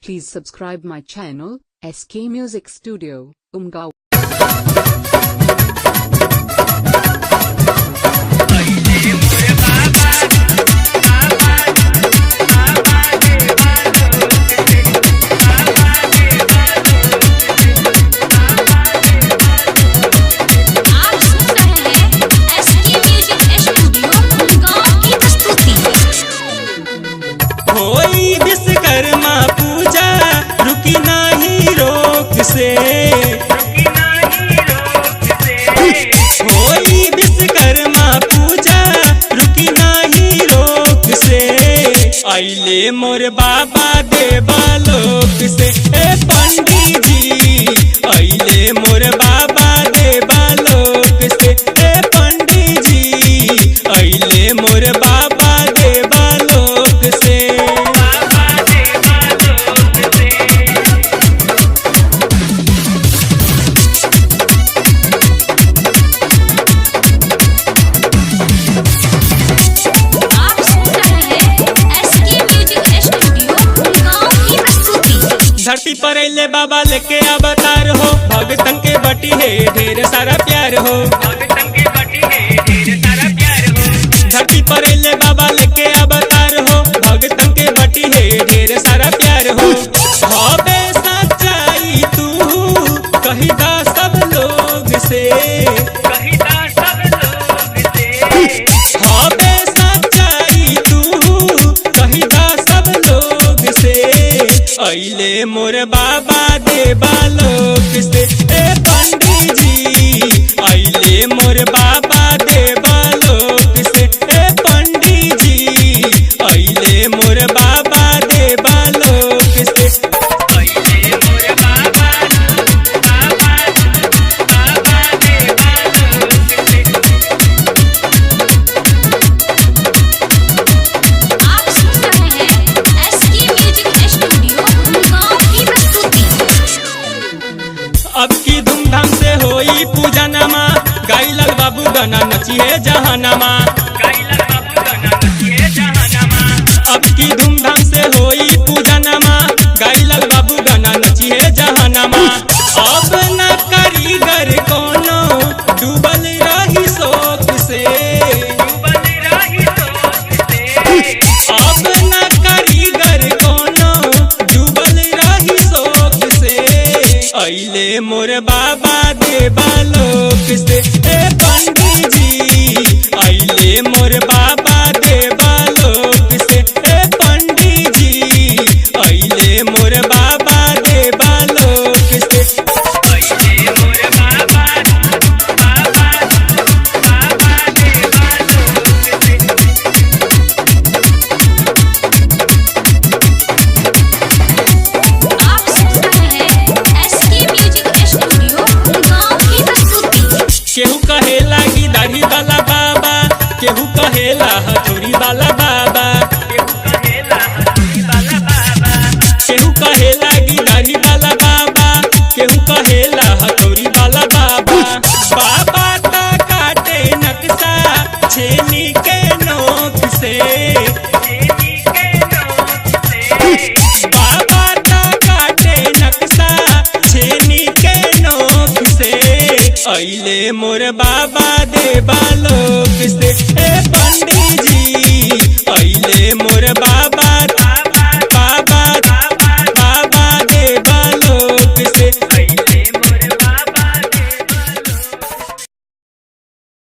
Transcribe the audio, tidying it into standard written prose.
Please subscribe my channel, SK Music Studio, Umgaon. होई विश्वकर्मा पूजा रुकी नहीं रोक से, होई विश्वकर्मा पूजा रुकी नहीं रोक से, आइले मोर बाबा देवालोक से, ए पंडित जी आइले मोर बाबा देवालोक से, ए पंडित जी आइले मोर बाबा देवालोक से। धरती पर अले बाबा लेके अवतार हो, भगतन के बटी है ढेर सारा प्यार हो, धरती पर अले बाबा लेके अवतार हो, भगतन के बटी है ढेर सारा प्यार हो। हबे सच्चाई तू कहिदा सब लोग से, हबे सच्चाई तू कहिदा सब लोग से, आइले मोर बाबा देवालोक से, ए पंडित जी आइले मोर बाबा देवालोक से, ए पंडित जी आइले मोर बाबा देवालोक से। अब की धूमधाम से होई पूजा नमा, गाइलल बाबू गाना नचिए जहानमा, अब की धूमधाम से होई पूजा नमा, गाइलल बाबू गाना नचिए जहानमा। अब न कारीगर कोनो डूबल रही शोक से, अब न कारीगर कोनो डूबल रही शोक से, आइले मोर बाबा देवालोक से, ए पंडित जी आइले मोर बाबा देवालोक से, ए पंडित जी आइले मोर बाबा देवालोक से। केहू कहेला कि दाढ़ी वाला बाबा, केहू कहेला हथौड़ी वाला बाबा, केहू कहेला कि दाढ़ी वाला बाबा, केहू कहेला हथौड़ी वाला बाबा। बाबा ता काटे नक्शा छेनी के नोक से, बाबा ता काटे नक्शा छेनी के नोक से, आइले मोर बाबा देवालोक से, ए पंडित जी आइले मोर बाबा